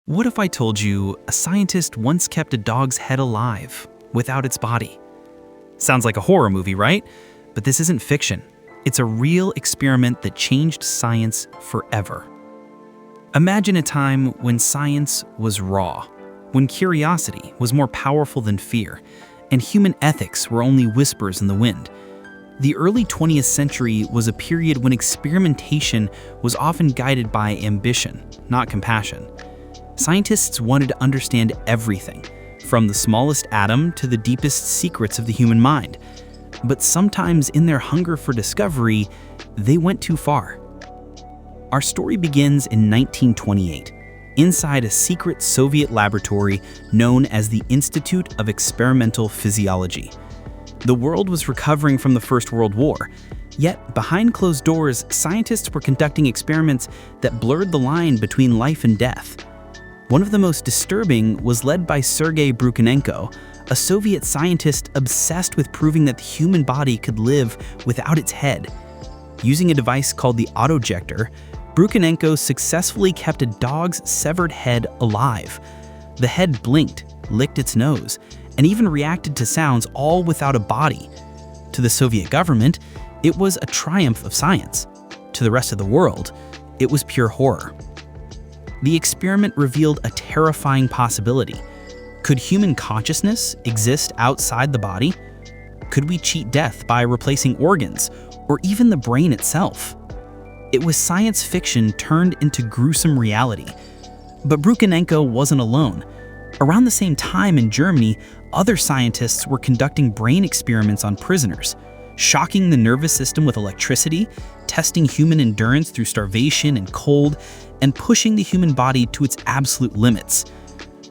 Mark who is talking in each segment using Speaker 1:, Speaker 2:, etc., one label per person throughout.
Speaker 1: What if I told you a scientist once kept a dog's head alive without its body? Sounds like a horror movie, right? But this isn't fiction. It's a real experiment that changed science forever. Imagine a time when science was raw, when curiosity was more powerful than fear, and human ethics were only whispers in the wind. The early 20th century was a period when experimentation was often guided by ambition, not compassion. Scientists wanted to understand everything, from the smallest atom to the deepest secrets of the human mind. But sometimes in their hunger for discovery, they went too far. Our story begins in 1928, inside a secret Soviet laboratory known as the Institute of Experimental Physiology. The world was recovering from the First World War, yet behind closed doors, scientists were conducting experiments that blurred the line between life and death. One of the most disturbing was led by Sergei Brukhanenko, a Soviet scientist obsessed with proving that the human body could live without its head. Using a device called the autojector, Brukhanenko successfully kept a dog's severed head alive. The head blinked, licked its nose, and even reacted to sounds, all without a body. To the Soviet government, it was a triumph of science. To the rest of the world, it was pure horror. The experiment revealed a terrifying possibility. Could human consciousness exist outside the body? Could we cheat death by replacing organs, or even the brain itself? It was science fiction turned into gruesome reality. But Brukhanenko wasn't alone. Around the same time in Germany, other scientists were conducting brain experiments on prisoners, shocking the nervous system with electricity, testing human endurance through starvation and cold, and pushing the human body to its absolute limits.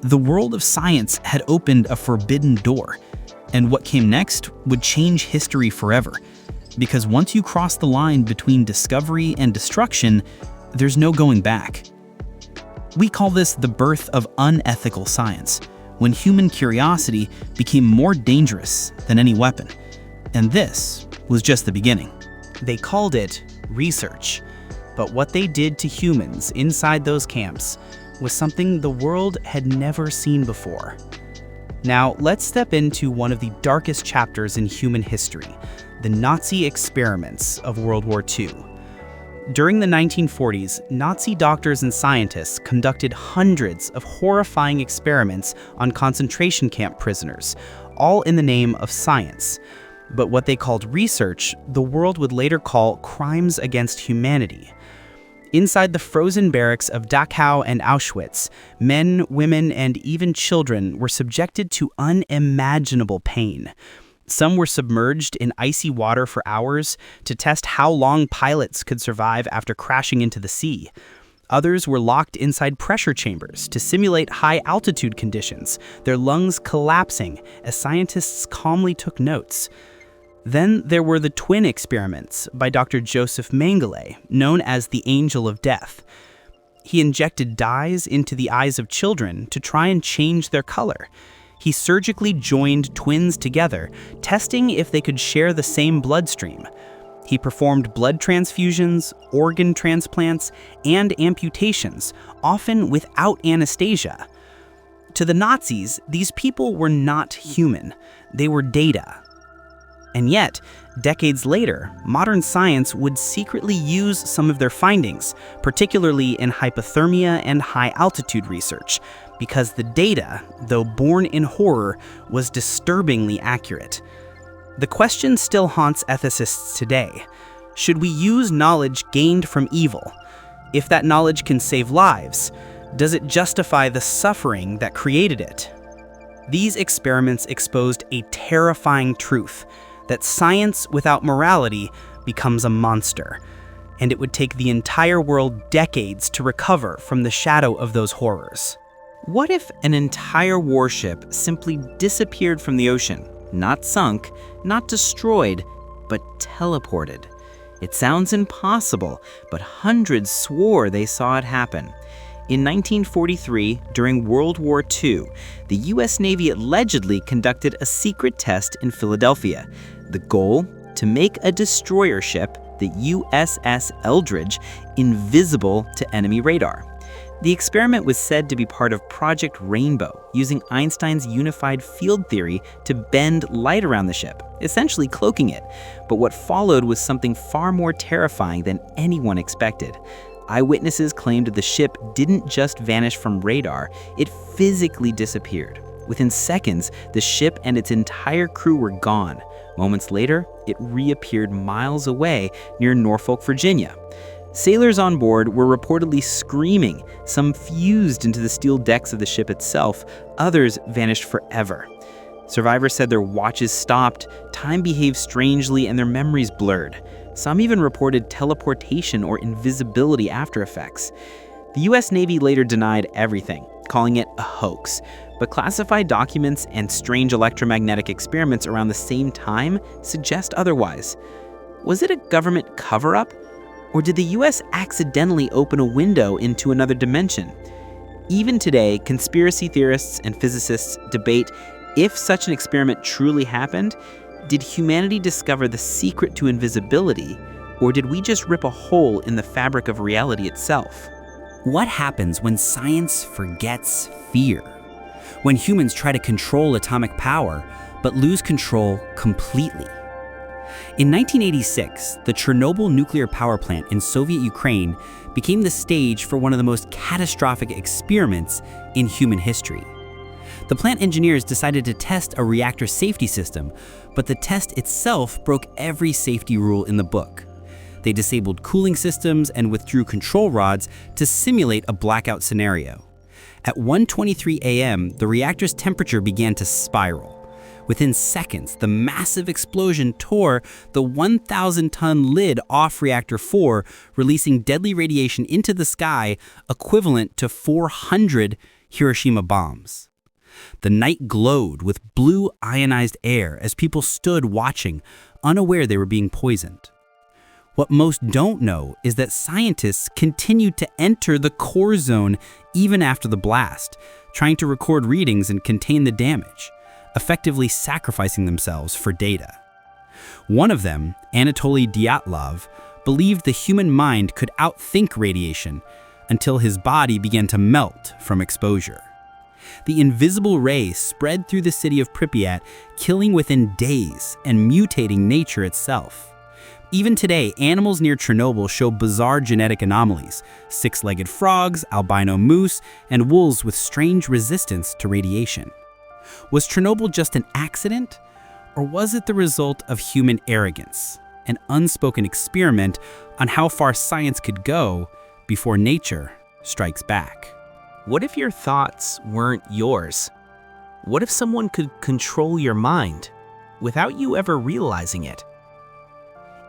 Speaker 1: The world of science had opened a forbidden door, and what came next would change history forever. Because once you cross the line between discovery and destruction, there's no going back. We call this the birth of unethical science, when human curiosity became more dangerous than any weapon. And this was just the beginning. They called it research. But what they did to humans inside those camps was something the world had never seen before. Now, let's step into one of the darkest chapters in human history, the Nazi experiments of World War II. During the 1940s, Nazi doctors and scientists conducted hundreds of horrifying experiments on concentration camp prisoners, all in the name of science. But what they called research, the world would later call crimes against humanity. Inside the frozen barracks of Dachau and Auschwitz, men, women, and even children were subjected to unimaginable pain. Some were submerged in icy water for hours to test how long pilots could survive after crashing into the sea. Others were locked inside pressure chambers to simulate high-altitude conditions, their lungs collapsing as scientists calmly took notes. Then there were the twin experiments by Dr. Joseph Mengele, known as the Angel of Death. He injected dyes into the eyes of children to try and change their color. He surgically joined twins together, testing if they could share the same bloodstream. He performed blood transfusions, organ transplants, and amputations, often without anesthesia. To the Nazis, these people were not human. They were data. And yet, decades later, modern science would secretly use some of their findings, particularly in hypothermia and high-altitude research, because the data, though born in horror, was disturbingly accurate. The question still haunts ethicists today. Should we use knowledge gained from evil? If that knowledge can save lives, does it justify the suffering that created it? These experiments exposed a terrifying truth, that science without morality becomes a monster, and it would take the entire world decades to recover from the shadow of those horrors. What if an entire warship simply disappeared from the ocean? Not sunk, not destroyed, but teleported. It sounds impossible, but hundreds swore they saw it happen. In 1943, during World War II, the U.S. Navy allegedly conducted a secret test in Philadelphia. The goal? To make a destroyer ship, the USS Eldridge, invisible to enemy radar.
Speaker 2: The experiment was said to be part of Project Rainbow, using Einstein's unified field theory to bend light around the ship, essentially cloaking it. But what followed was something far more terrifying than anyone expected. Eyewitnesses claimed the ship didn't just vanish from radar, it physically disappeared. Within seconds, the ship and its entire crew were gone. Moments later, it reappeared miles away near Norfolk, Virginia. Sailors on board were reportedly screaming. Some fused into the steel decks of the ship itself, others vanished forever. Survivors said their watches stopped, time behaved strangely, and their memories blurred. Some even reported teleportation or invisibility after effects. The US Navy later denied everything, calling it a hoax. But classified documents and strange electromagnetic experiments around the same time suggest otherwise. Was it a government cover-up? Or did the US accidentally open a window into another dimension? Even today, conspiracy theorists and physicists debate if such an experiment truly happened. Did humanity discover the secret to invisibility, or did we just rip a hole in the fabric of reality itself?
Speaker 3: What happens when science forgets fear? When humans try to control atomic power, but lose control completely? In 1986, the Chernobyl nuclear power plant in Soviet Ukraine became the stage for one of the most catastrophic experiments in human history. The plant engineers decided to test a reactor safety system, but the test itself broke every safety rule in the book. They disabled cooling systems and withdrew control rods to simulate a blackout scenario. At 1:23 a.m., the reactor's temperature began to spiral. Within seconds, the massive explosion tore the 1,000-ton lid off Reactor 4, releasing deadly radiation into the sky equivalent to 400 Hiroshima bombs. The night glowed with blue ionized air as people stood watching, unaware they were being poisoned. What most don't know is that scientists continued to enter the core zone even after the blast, trying to record readings and contain the damage, effectively sacrificing themselves for data. One of them, Anatoly Dyatlov, believed the human mind could outthink radiation until his body began to melt from exposure. The invisible ray spread through the city of Pripyat, killing within days and mutating nature itself. Even today, animals near Chernobyl show bizarre genetic anomalies: six-legged frogs, albino moose, and wolves with strange resistance to radiation. Was Chernobyl just an accident? Or was it the result of human arrogance, an unspoken experiment on how far science could go before nature strikes back?
Speaker 1: What if your thoughts weren't yours? What if someone could control your mind without you ever realizing it?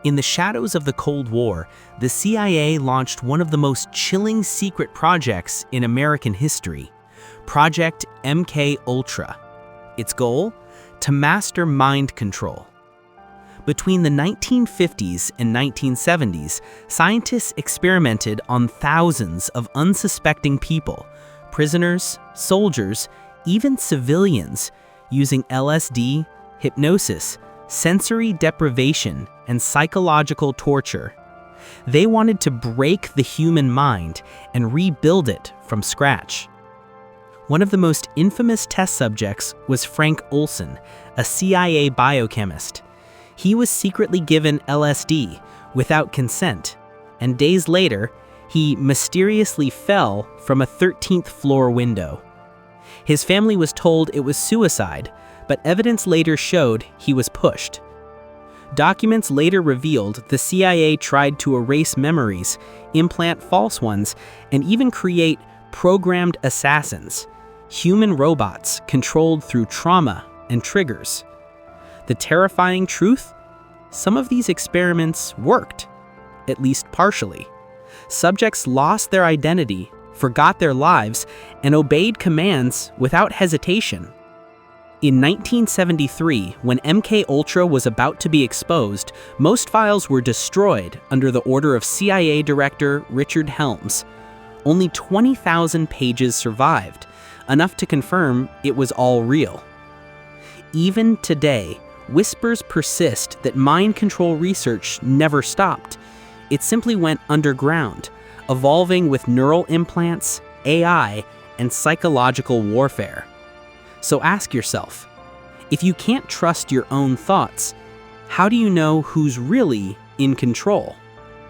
Speaker 1: In the shadows of the Cold War, the CIA launched one of the most chilling secret projects in American history, Project MK Ultra. Its goal? To master mind control. Between the 1950s and 1970s, scientists experimented on thousands of unsuspecting people, prisoners, soldiers, even civilians, using LSD, hypnosis, sensory deprivation, and psychological torture. They wanted to break the human mind and rebuild it from scratch. One of the most infamous test subjects was Frank Olson, a CIA biochemist. He was secretly given LSD without consent, and days later, he mysteriously fell from a 13th floor window. His family was told it was suicide, but evidence later showed he was pushed. Documents later revealed the CIA tried to erase memories, implant false ones, and even create programmed assassins, human robots controlled through trauma and triggers. The terrifying truth? Some of these experiments worked, at least partially. Subjects lost their identity, forgot their lives, and obeyed commands without hesitation. In 1973, when MK Ultra was about to be exposed, most files were destroyed under the order of CIA Director Richard Helms. Only 20,000 pages survived, enough to confirm it was all real. Even today, whispers persist that mind control research never stopped. It simply went underground, evolving with neural implants,
Speaker 2: AI, and psychological warfare. So ask yourself, if you can't trust your own thoughts, how do you know who's really in control?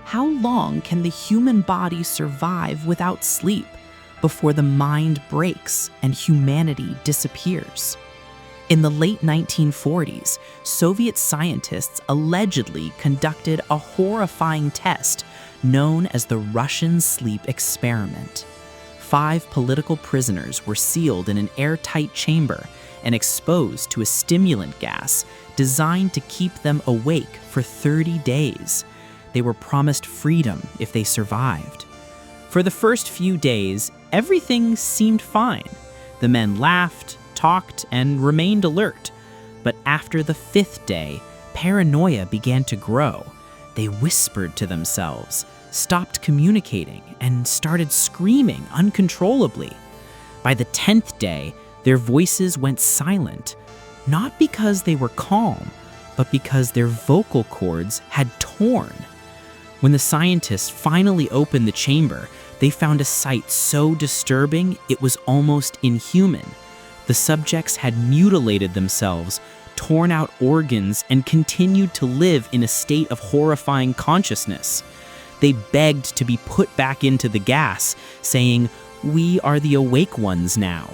Speaker 4: How long can the human body survive without sleep before the mind breaks and humanity disappears? In the late 1940s, Soviet scientists allegedly conducted a horrifying test known as the Russian sleep experiment. 5 political prisoners were sealed in an airtight chamber and exposed to a stimulant gas designed to keep them awake for 30 days. They were promised freedom if they survived. For the first few days, everything seemed fine. The men laughed, talked, and remained alert. But after the 5th day, paranoia began to grow. They whispered to themselves, stopped communicating, and started screaming uncontrollably. By the 10th day, their voices went silent, not because they were calm, but because their vocal cords had torn. When the scientists finally opened the chamber, they found a sight so disturbing it was almost inhuman. The subjects had mutilated themselves, torn out organs, and continued to live in a state of horrifying consciousness. They begged to be put back into the gas, saying, "We are the awake ones now."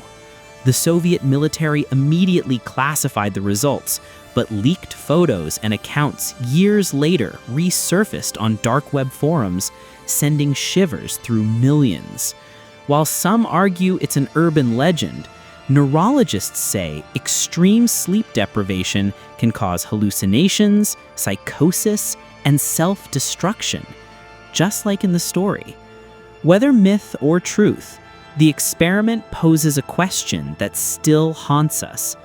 Speaker 4: The Soviet military immediately classified the results, but leaked photos and accounts years later resurfaced on dark web forums, sending shivers through millions. While some argue it's an urban legend, neurologists say extreme sleep deprivation can cause hallucinations, psychosis, and self-destruction, just like in the story. Whether myth or truth, the experiment poses a question that still haunts us.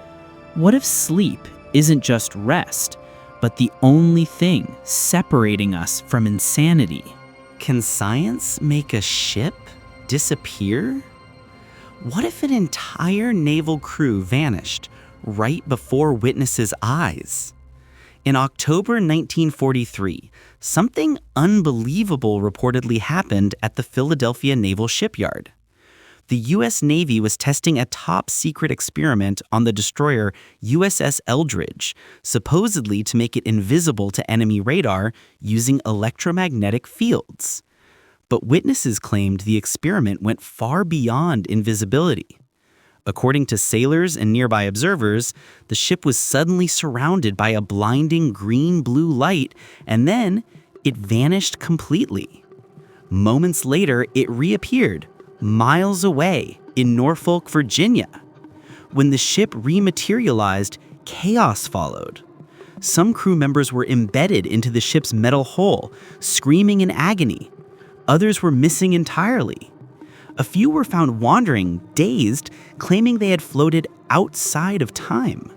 Speaker 4: What if sleep isn't just rest, but the only thing separating us from insanity?
Speaker 3: Can science make a ship disappear? What if an entire naval crew vanished right before witnesses' eyes? In October 1943, something unbelievable reportedly happened at the Philadelphia Naval Shipyard. The U.S. Navy was testing a top-secret experiment on the destroyer USS Eldridge, supposedly to make it invisible to enemy radar using electromagnetic fields. But witnesses claimed the experiment went far beyond invisibility. According to sailors and nearby observers, the ship was suddenly surrounded by a blinding green-blue light, and then it vanished completely. Moments later, it reappeared, miles away in Norfolk, Virginia. When the ship rematerialized, chaos followed. Some crew members were embedded into the ship's metal hull, screaming in agony. Others were missing entirely. A few were found wandering, dazed, claiming they had floated outside of time.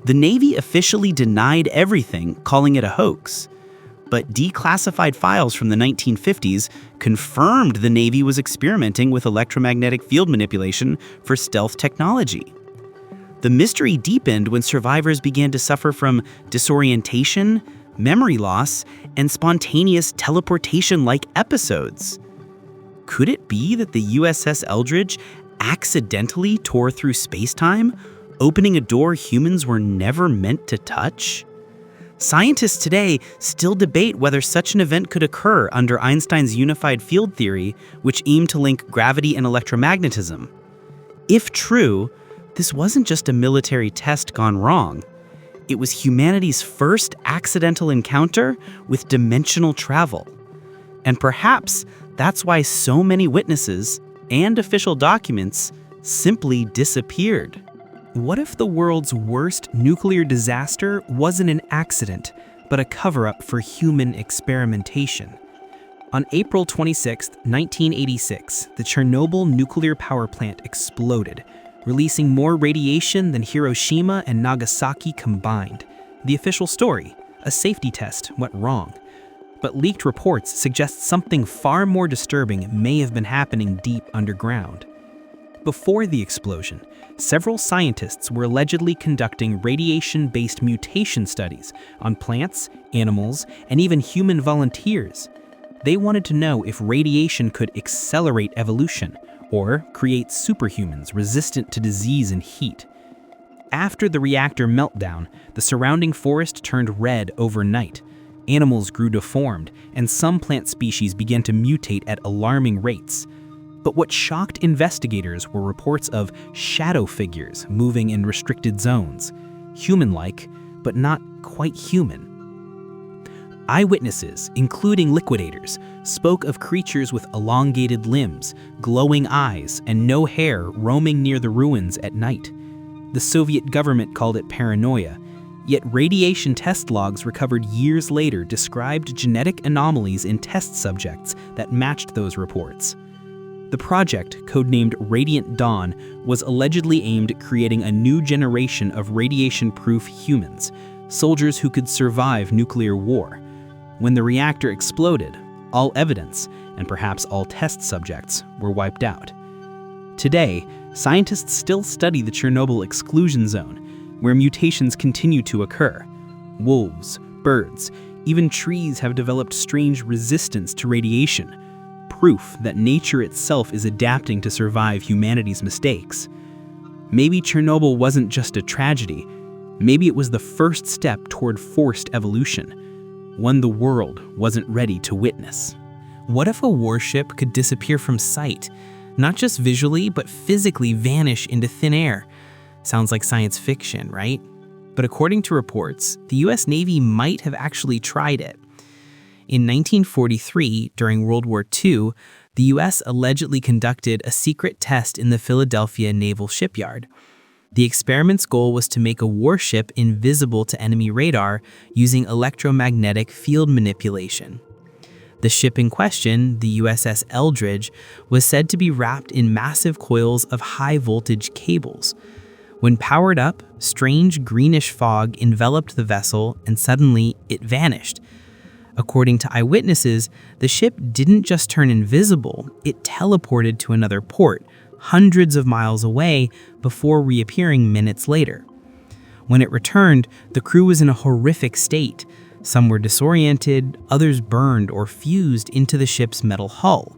Speaker 3: The Navy officially denied everything, calling it a hoax. But declassified files from the 1950s confirmed the Navy was experimenting with electromagnetic field manipulation for stealth technology. The mystery deepened when survivors began to suffer from disorientation, memory loss, and spontaneous teleportation-like episodes. Could it be that the USS Eldridge accidentally tore through space-time, opening a door humans were never meant to touch? Scientists today still debate whether such an event could occur under Einstein's unified field theory, which aimed to link gravity and electromagnetism. If true, this wasn't just a military test gone wrong. It was humanity's first accidental encounter with dimensional travel. And perhaps that's why so many witnesses and official documents simply disappeared.
Speaker 1: What if the world's worst nuclear disaster wasn't an accident, but a cover-up for human experimentation? On April 26, 1986, the Chernobyl nuclear power plant exploded, releasing more radiation than Hiroshima and Nagasaki combined. The official story: a safety test went wrong. But leaked reports suggest something far more disturbing may have been happening deep underground. Before the explosion, several scientists were allegedly conducting radiation-based mutation studies on plants, animals, and even human volunteers. They wanted to know if radiation could accelerate evolution
Speaker 2: or create superhumans resistant to disease and heat. After the reactor meltdown, the surrounding forest turned red overnight. Animals grew deformed, and some plant species began to mutate at alarming rates. But what shocked investigators were reports of shadow figures moving in restricted zones, human-like, but not quite human. Eyewitnesses, including liquidators, spoke of creatures with elongated limbs, glowing eyes, and no hair roaming near the ruins at night. The Soviet government called it paranoia, yet radiation test logs recovered years later described genetic anomalies in test subjects that matched those reports. The project, codenamed Radiant Dawn, was allegedly aimed at creating a new generation of radiation-proof humans, soldiers who could survive nuclear war. When the reactor exploded, all evidence, and perhaps all test subjects, were wiped out. Today, scientists still study the Chernobyl exclusion zone, where mutations continue to occur. Wolves, birds, even trees have developed strange resistance to radiation, proof that nature itself is adapting to survive humanity's mistakes. Maybe Chernobyl wasn't just a tragedy, maybe it was the first step toward forced evolution, one the world wasn't ready to witness.
Speaker 1: What if a warship could disappear from sight, not just visually, but physically vanish into thin air? Sounds like science fiction, right? But according to reports, the US Navy might have actually tried it. In 1943, during World War II, the US allegedly conducted a secret test in the Philadelphia Naval Shipyard. The experiment's goal was to make a warship invisible to enemy radar using electromagnetic field manipulation. The ship in question, the USS Eldridge, was said to be wrapped in massive coils of high-voltage cables. When powered up, strange greenish fog enveloped the vessel and suddenly it vanished. According to eyewitnesses, the ship didn't just turn invisible, it teleported to another port, hundreds of miles away, before reappearing minutes later. When it returned, the crew was in a horrific state. Some were disoriented, others burned or fused into the ship's metal hull.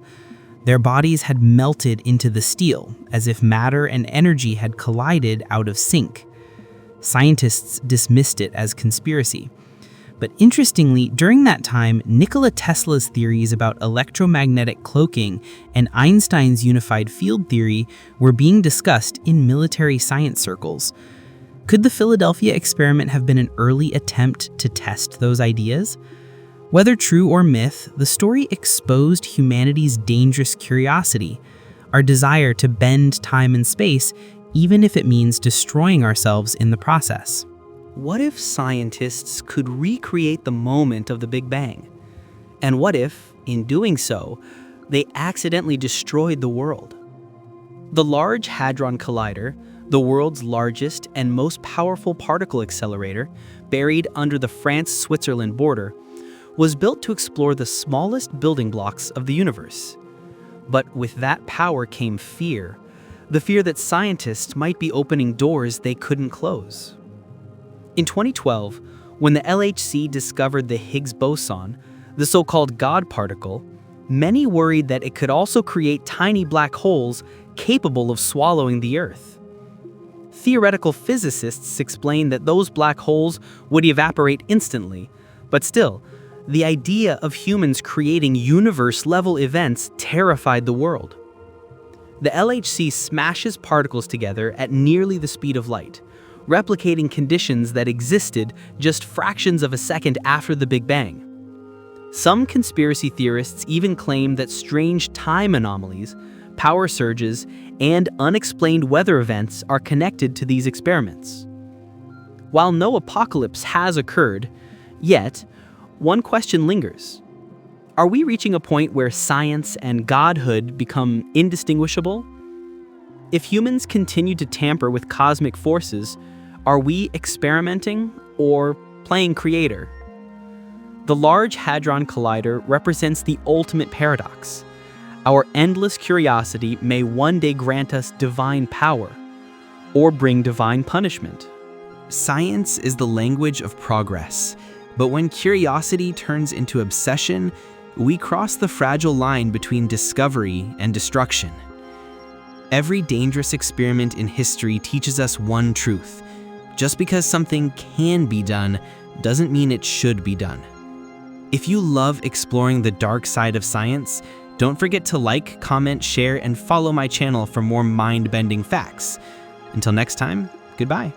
Speaker 1: Their bodies had melted into the steel, as if matter and energy had collided out of sync. Scientists dismissed it as conspiracy. But interestingly, during that time, Nikola Tesla's theories about electromagnetic cloaking and Einstein's unified field theory were being discussed in military science circles. Could the Philadelphia experiment have been an early attempt to test those ideas? Whether true or myth, the story exposed humanity's dangerous curiosity, our desire to bend time and space, even if it means destroying ourselves in the process.
Speaker 2: What if scientists could recreate the moment of the Big Bang? And what if, in doing so, they accidentally destroyed the world? The Large Hadron Collider, the world's largest and most powerful particle accelerator, buried under the France-Switzerland border, was built to explore the smallest building blocks of the universe. But with that power came fear, the fear that scientists might be opening doors they couldn't close. In 2012, when the LHC discovered the Higgs boson, the so-called God particle, many worried that it could also create tiny black holes capable of swallowing the Earth. Theoretical physicists explain that those black holes would evaporate instantly, but still, the idea of humans creating universe-level events terrified the world. The LHC smashes particles together at nearly the speed of light, replicating conditions that existed just fractions of a second after the Big Bang. Some conspiracy theorists even claim that strange time anomalies, power surges, and unexplained weather events are connected to these experiments. While no apocalypse has occurred, yet, one question lingers. Are we reaching a point where science and godhood become indistinguishable? If humans continue to tamper with cosmic forces, are we experimenting or playing creator? The Large Hadron Collider represents the ultimate paradox. Our endless curiosity may one day grant us divine power or bring divine punishment.
Speaker 1: Science is the language of progress, but when curiosity turns into obsession, we cross the fragile line between discovery and destruction.
Speaker 2: Every dangerous experiment in history teaches us one truth. Just because something can be done doesn't mean it should be done. If you love exploring the dark side of science, don't forget to like, comment, share, and follow my channel for more mind-bending facts. Until next time, goodbye.